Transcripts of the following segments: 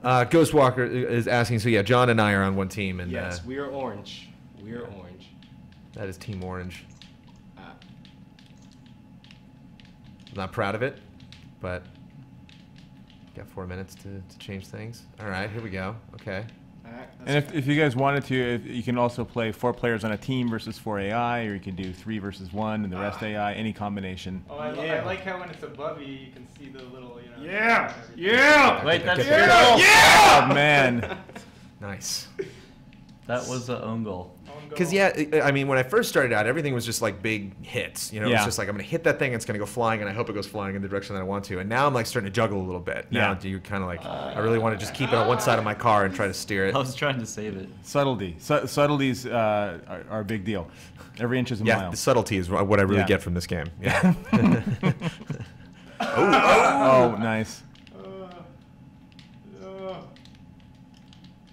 Ghostwalker is asking, so yeah, John and I are on one team. And, yes, we are orange. We are orange. That is Team Orange. I'm not proud of it, but got 4 minutes to change things. All right, here we go. Okay. And if you guys wanted to, you can also play 4 players on a team versus 4 AI, or you can do 3 versus 1 and the rest AI, any combination. Oh, I like how when it's above you, you can see the little, you know. Yeah! Yeah! Wait, that's Yeah! Oh, man. Nice. That was an own goal. Because, yeah, I mean, when I first started out, everything was just like big hits. You know, it's just like, I'm going to hit that thing, it's going to go flying, and I hope it goes flying in the direction that I want to. And now I'm like starting to juggle a little bit. Now you're kind of like, I really want to just keep it on one side of my car and try to steer it. I was trying to save it. Subtlety. Subtleties are a big deal. Every inch is a mile. Yeah, the subtlety is what I really get from this game. Yeah. Oh, nice.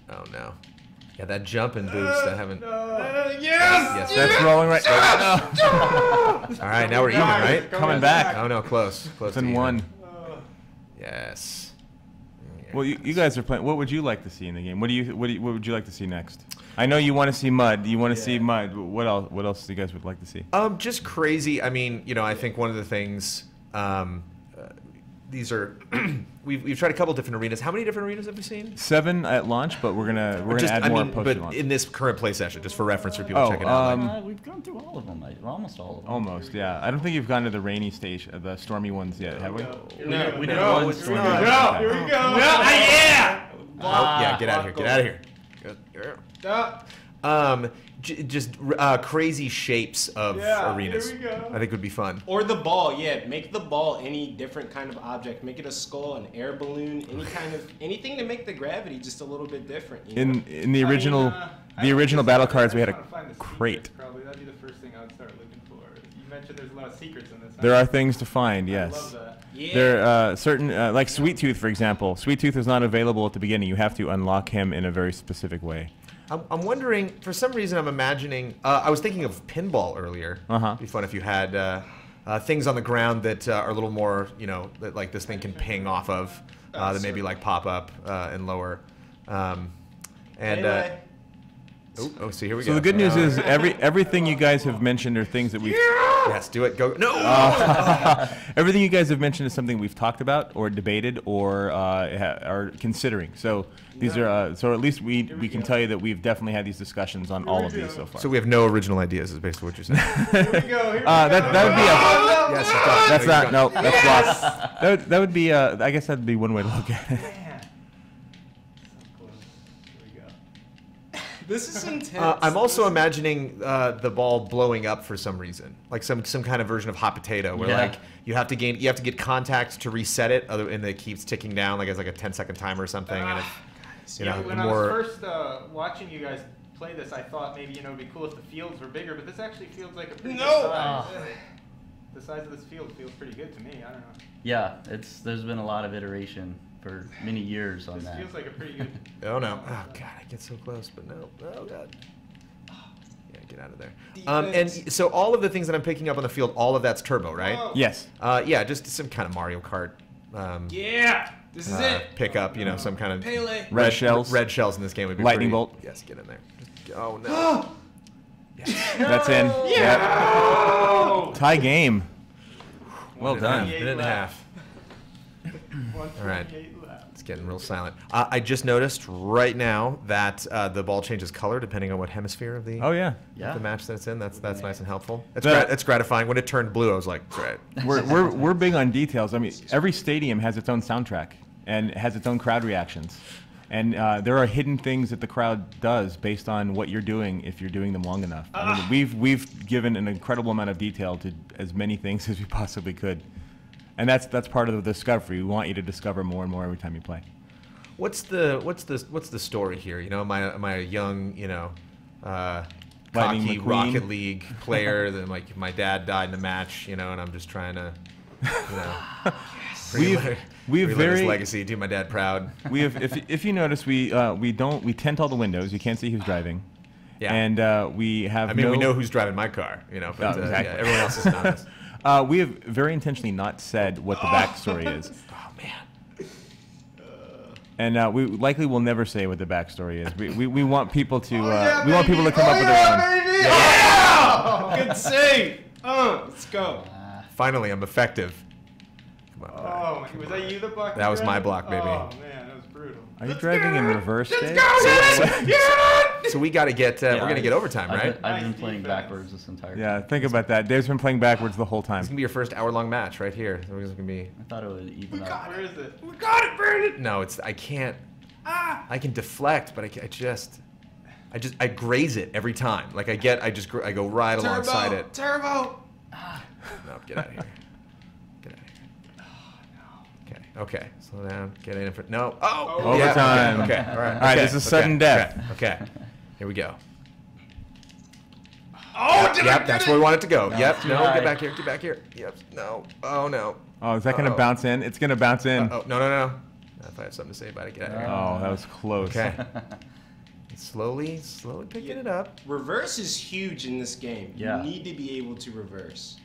Oh, no. Yeah, that jumping boost, I haven't... Yes! That's rolling right now. All right, now we're even, right? Coming back. Oh, no, close. Close It's to in even. 1. Yes. Well, you guys are playing. What would you like to see in the game? What would you like to see next? I know you want to see mud. You want to see mud. What else? What else do you guys would like to see? Just crazy. I mean, you know, I think one of the things... these are... we've tried a couple different arenas. How many different arenas have we seen? 7 at launch, but we're gonna add more post launch. But in this current play session, just for reference for people checking out. We've gone through all of them, almost all of them. Almost, yeah. I don't think you've gone to the rainy stage, the stormy ones yet, have we? No, we did one stormy. Here we go. Yeah! Oh, yeah, get out of here. Get out of here. Just crazy shapes of arenas. Here we go. I think would be fun. Or the ball, yeah. Make the ball any different kind of object. Make it a skull, an air balloon, anything to make the gravity just a little bit different. You know? In the original battle cards, we had a crate. Probably that'd be the first thing I would start looking for. You mentioned there's a lot of secrets in this. There are things to find, yes. I love that. Yeah. There are certain, like Sweet Tooth, for example. Sweet Tooth is not available at the beginning. You have to unlock him in a very specific way. I'm wondering, for some reason I'm imagining, I was thinking of pinball earlier. It'd be fun if you had things on the ground that are a little more, you know, that like this thing can ping off of, that maybe like pop up and lower. So here we go. So the good news is everything you guys have mentioned are things that we've... Yes, do it. Go. No! Everything you guys have mentioned is something we've talked about or debated or are considering. So these are so at least we can tell you that we've definitely had these discussions on all of these so far. So we have no original ideas is basically what you're saying. Here we go. That would be a... Yes, it's done. That's not... No, that's lost. That would be... I guess that would be one way to look at it. This is intense. I'm also imagining the ball blowing up for some reason, like some kind of version of hot potato, where like you have to get contact to reset it, and it keeps ticking down, like it's like a 10-second timer or something. And if, you know, when I was first watching you guys play this, I thought maybe it'd be cool if the fields were bigger, but this actually feels like a pretty good size. The size of this field feels pretty good to me. I don't know. Yeah, there's been a lot of iteration for many years on that. This feels like a pretty good... Oh, no. Oh, God, I get so close, but no. Oh, God. Yeah, get out of there. And so all of the things that I'm picking up on the field, all of that's turbo, right? Oh. Yes. Yeah, just some kind of Mario Kart. This is it. Pick up, you know, some kind of... Pele. Red shells. Red shells in this game would be Lightning pretty, bolt. Yes, get in there. Oh, no. Yes. That's in. Yeah. Yep. Tie game. Well done. Minute and a half. 128 All right. left. It's getting real silent. I just noticed right now that the ball changes color depending on what hemisphere of the the match that it's in. That's nice and helpful. It's gratifying. When it turned blue, I was like, great. We're big on details. I mean, every stadium has its own soundtrack and has its own crowd reactions. And there are hidden things that the crowd does based on what you're doing if you're doing them long enough. I mean, we've given an incredible amount of detail to as many things as we possibly could. And that's part of the discovery. We want you to discover more and more every time you play. What's the story here? You know, am I a young, you know, cocky Rocket League player? Then like my dad died in a match, you know, and I'm just trying to, you know, relive his legacy, do my dad proud. We have, if you notice, we tent all the windows. You can't see who's driving. Yeah. And we have. I mean, we know who's driving my car, you know, but exactly. yeah, everyone else is not. We have very intentionally not said what the backstory is. Oh man. And we likely will never say what the backstory is. We want people to we want people to come up with their own. Yeah! Good save. Let's go. Finally, I'm effective. Come on. Oh, was that you that blocked? That was my block, baby. Oh man, that was brutal. Are you driving in reverse, Dave? So we got to get. We're gonna get overtime, right? I've been playing backwards this entire time. Yeah, think about that. Dave's been playing backwards the whole time. It's gonna be your first hour-long match right here. It's gonna be. I thought it would even out. Where is it? We got it, Brandon. No, it's. I can't. I can deflect, but I graze it every time. Like I go right alongside it. Turbo. No, get out of here. Get out of here. Oh no. Okay. Slow down. Get in for no. Oh. Overtime. Yeah, okay. All right. All right. This is sudden death. Okay. Here we go. Oh, Yep. That's where we want it to go. No, Yep. too No. high. Get back here. Get back here. Yep. No. Oh no. Oh, is that going to bounce in? It's going to bounce in. Oh no. If I have something to say about it, get out of here. Oh, that was close. Okay. Slowly picking it up. Reverse is huge in this game. Yeah. You need to be able to reverse.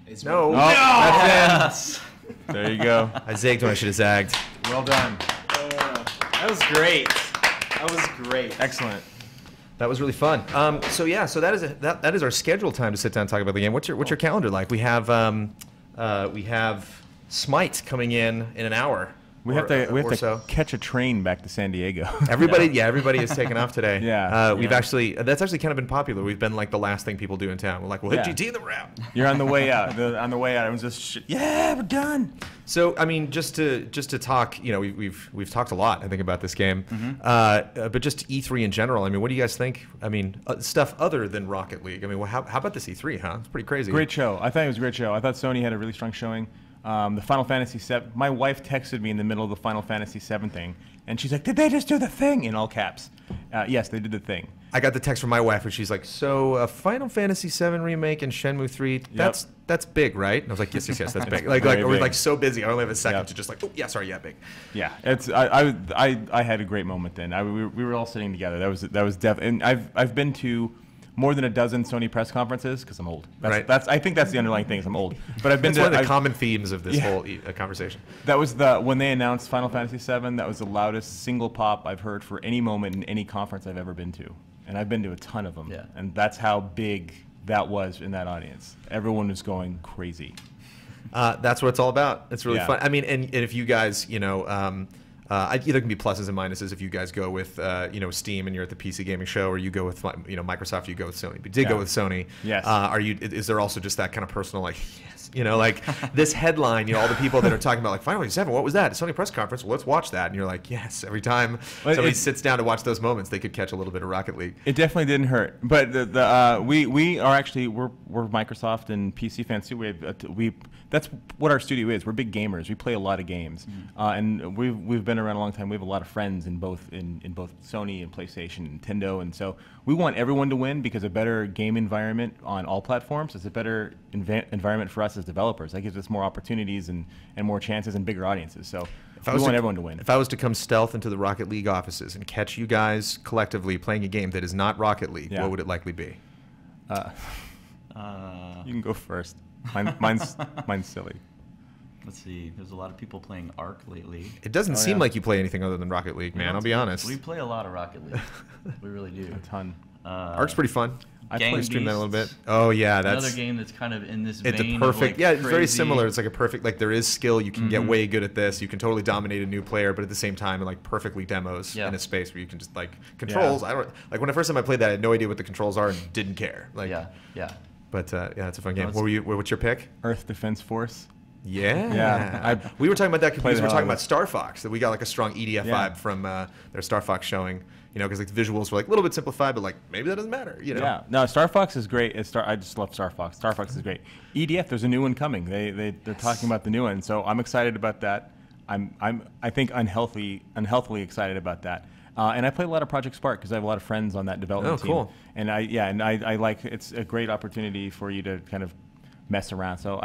It's No. Oh, that's Yes. in. There you go. I zigged when I should have zagged. Well done. That was great. That was great. Excellent. That was really fun. So that is our scheduled time to sit down and talk about the game. What's your calendar like? We have Smite coming in an hour. We have to so. catch a train back to San Diego. Everybody is taking off today. Yeah. We've actually that's actually kind of been popular. We've been like the last thing people do in town. We're like, we'll hit Yeah. GT and then we're out. You're on the way out. On the way out, everyone's just yeah, we're done. So I mean, just to talk, you know, we've talked a lot, I think, about this game, but just E3 in general. I mean, what do you guys think? I mean, stuff other than Rocket League. I mean, how about this E3? Huh? It's pretty crazy. Great show. I thought it was a great show. I thought Sony had a really strong showing. The Final Fantasy VII. My wife texted me in the middle of the Final Fantasy VII thing, and she's like, "Did they just do the thing?" In all caps. Yes, they did the thing. I got the text from my wife, and she's like, "So, Final Fantasy VII remake and Shenmue 3. That's big, right?" And I was like, "Yes, that's big." We're like so busy. I only have a second to just like, "Oh, yeah, sorry, yeah, big." Yeah, it's I had a great moment then. We were all sitting together. That was definitely. And I've been to more than a dozen Sony press conferences because I'm old. I think that's the underlying thing is I'm old. But I've been to one of the common themes of this whole conversation. That was when they announced Final Fantasy VII. That was the loudest single pop I've heard for any moment in any conference I've ever been to, and I've been to a ton of them. Yeah. And that's how big that was in that audience. Everyone was going crazy. That's what it's all about. It's really Yeah. fun. I mean, and if you guys, you know, there can be pluses and minuses if you guys go with, you know, Steam and you're at the PC gaming show, or you go with, you know, Microsoft, you go with Sony. But you did go with Sony. Yes. Is there also just that kind of personal, like, yes, you know, like this headline, you know, all the people that are talking about like Final Fantasy VII, what was that? A Sony press conference. Well, let's watch that. And you're like, yes. Every time somebody sits down to watch those moments, they could catch a little bit of Rocket League. It definitely didn't hurt. But we are actually we're Microsoft and PC fans too. That's what our studio is. We're big gamers. We play a lot of games, and we've been around a long time. We have a lot of friends in both Sony and PlayStation, and Nintendo, and so we want everyone to win because a better game environment on all platforms is a better environment for us as developers. That gives us more opportunities and more chances and bigger audiences. So we want everyone to win. If I was to come stealth into the Rocket League offices and catch you guys collectively playing a game that is not Rocket League, what would it likely be? You can go first. Mine's silly. Let's see. There's a lot of people playing Ark lately. It doesn't seem like you play anything other than Rocket League, man. I'll be honest. We play a lot of Rocket League. We really do. A ton. Ark's pretty fun. I Gang stream that a little bit. Beasts. Oh yeah, that's Another game that's kind of in this it's vein a perfect. of like Yeah, it's very crazy- similar. It's like a perfect. Like there is skill. You can get way good at this. You can totally dominate a new player, but at the same time, it like perfectly demos in a space where you can just like controls. I don't like when the first time I played that, I had no idea what the controls are and didn't care. Like yeah. But yeah, it's a fun game. What's your pick? Earth Defense Force. Yeah. We were talking about that because we were talking about it. Star Fox. That we got like a strong EDF vibe from their Star Fox showing. You know, because like the visuals were like a little bit simplified, but like maybe that doesn't matter. You know. Yeah. No, Star Fox is great. I just love Star Fox. Star Fox is great. EDF, there's a new one coming. They're talking about the new one, so I'm excited about that. I think unhealthily excited about that. And I play a lot of Project Spark because I have a lot of friends on that development team. Cool. And I like it's a great opportunity for you to kind of mess around. So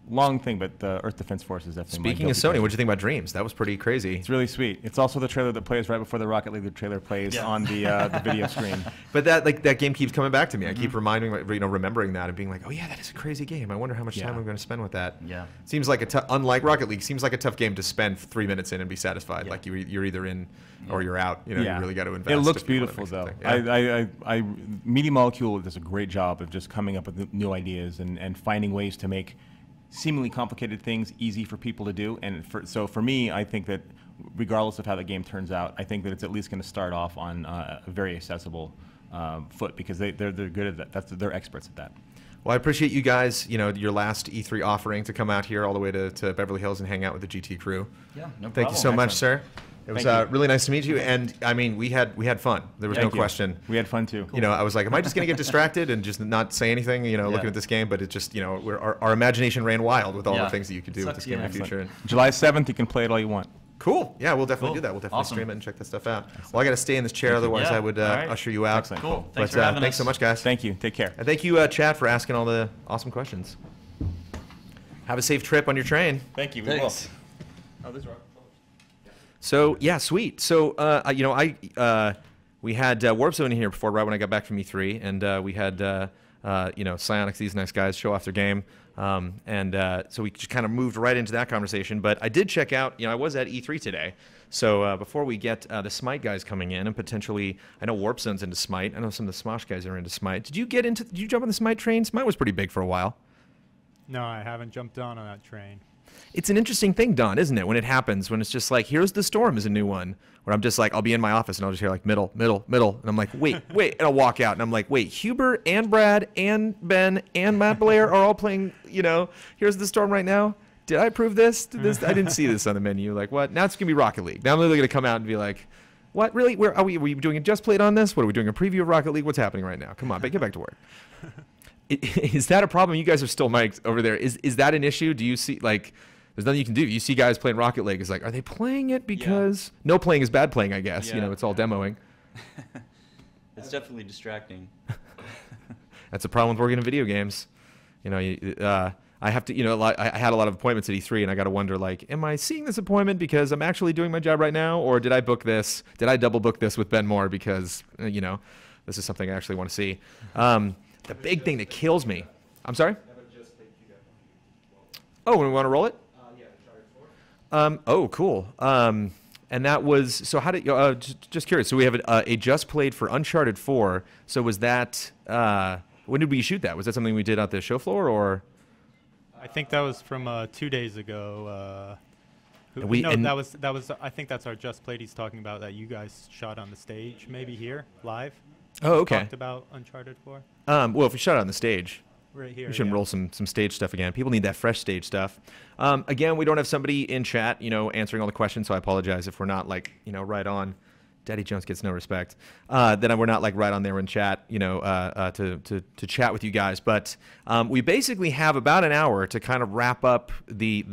long thing, but the Earth Defense Force is definitely. Speaking of Sony, what did you think about Dreams? That was pretty crazy. It's really sweet. It's also the trailer that plays right before the Rocket League trailer plays on the video screen. But that game keeps coming back to me. I keep remembering that and being like, oh yeah, that is a crazy game. I wonder how much time I'm going to spend with that. Yeah. Seems like unlike Rocket League, seems like a tough game to spend 3 minutes in and be satisfied. Like you're either in or you're out. You really got to invest. It looks beautiful though. Media Molecule does a great job of just coming up with new ideas and finding ways to make seemingly complicated things easy for people to do. And so for me, I think that regardless of how the game turns out, I think that it's at least going to start off on a very accessible foot, because they're good at that. They're experts at that. Well, I appreciate you guys, your last E3 offering to come out here all the way to Beverly Hills and hang out with the GT crew. Yeah, no problem. Thank you so much, sir. It was really nice to meet you, and I mean, we had fun. There was no question. We had fun too. I was like, am I just going to get distracted and just not say anything? Looking at this game, but it just, our imagination ran wild with all the things that you could do with this game in the future. July 7th, you can play it all you want. Cool. Yeah, we'll definitely do that. We'll definitely stream it and check that stuff out. Well, I got to stay in this chair, otherwise I would usher you out. Excellent. Cool. But thanks so much, guys. Thank you. Take care. And thank you, Chad, for asking all the awesome questions. Have a safe trip on your train. Thank you. Thanks. Oh, this is right. So yeah, sweet. So we had Warp Zone in here before, right when I got back from E3, and we had Psionics, these nice guys, show off their game, so we just kind of moved right into that conversation. But I did check out. I was at E3 today, so before we get the Smite guys coming in and potentially, I know Warp Zone's into Smite. I know some of the Smosh guys are into Smite. Did you jump on the Smite train? Smite was pretty big for a while. No, I haven't jumped on that train. It's an interesting thing, Don, isn't it? When it happens, when it's just like, Here's the Storm is a new one, where I'm just like, I'll be in my office and I'll just hear like middle, middle, middle. And I'm like, wait, and I'll walk out and I'm like, wait, Huber and Brad and Ben and Matt Blair are all playing, Here's the Storm right now? Did I approve this? I didn't see this on the menu. Like, what? Now it's going to be Rocket League. Now I'm literally going to come out and be like, what? Really? Where are we doing a Just Played on this? What are we doing? A preview of Rocket League? What's happening right now? Come on, get back to work. Is that a problem? You guys are still mic'd over there. Is that an issue? Do you see, like, there's nothing you can do. You see guys playing Rocket League. It's like, are they playing it because no playing is bad playing, I guess. It's all demoing. It's definitely distracting. That's a problem with working in video games. I have to, I had a lot of appointments at E3, and I got to wonder, like, am I seeing this appointment because I'm actually doing my job right now, or did I book this? Did I double book this with Ben Moore because, this is something I actually want to see? The big thing that kills me. I'm sorry? Oh, we want to roll it? Oh, cool. And that was, so how did, just curious, so we have a Just Played for Uncharted 4. So was that, when did we shoot that? Was that something we did out the show floor, or? I think that was from 2 days ago. That was. I think that's our Just Played he's talking about that you guys shot on the stage, maybe here, live. Oh, okay. Talked about Uncharted 4. Well, if we shot it on the stage. Right here. We should roll some stage stuff again. People need that fresh stage stuff. Again, we don't have somebody in chat, answering all the questions, so I apologize if we're not right on. Daddy Jones gets no respect. Then we're not right on there in chat, to chat with you guys. But we basically have about an hour to kind of wrap up the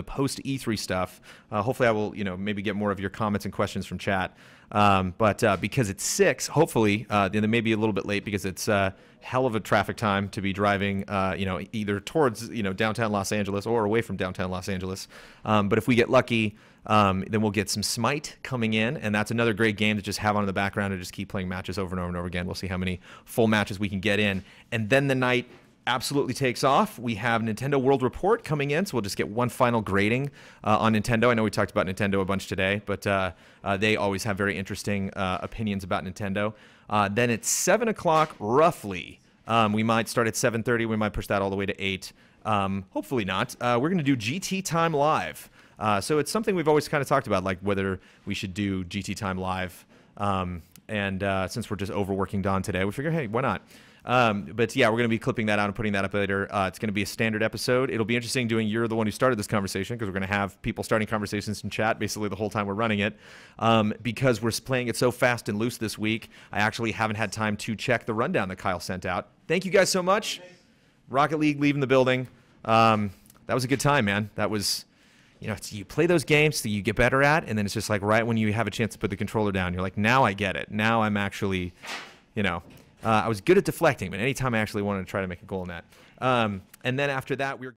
post E3 stuff. Hopefully, I will maybe get more of your comments and questions from chat. But because it's 6, hopefully, then it may be a little bit late because it's hell of a traffic time to be driving, either towards downtown Los Angeles or away from downtown Los Angeles. But if we get lucky, then we'll get some Smite coming in, and that's another great game to just have on in the background and just keep playing matches over and over and over again. We'll see how many full matches we can get in, and then the night absolutely takes off. We have Nintendo World Report coming in, so we'll just get one final grading on Nintendo. I know we talked about Nintendo a bunch today, but they always have very interesting opinions about Nintendo. Then at 7 o'clock, roughly, we might start at 7:30. We might push that all the way to 8. Hopefully not. We're going to do GT Time Live. So it's something we've always kind of talked about, like whether we should do GT Time Live. And since we're just overworking Don today, we figure, hey, why not? But yeah, we're going to be clipping that out and putting that up later. It's going to be a standard episode. It'll be interesting doing You're the One Who Started This Conversation, because we're going to have people starting conversations in chat basically the whole time we're running it. Because we're playing it so fast and loose this week, I actually haven't had time to check the rundown that Kyle sent out. Thank you guys so much. Rocket League leaving the building. That was a good time, man. That was, you play those games that you get better at, and then it's just like right when you have a chance to put the controller down, you're like, now I get it. Now I'm actually, I was good at deflecting, but anytime I actually wanted to try to make a goal in that. And then after that, we were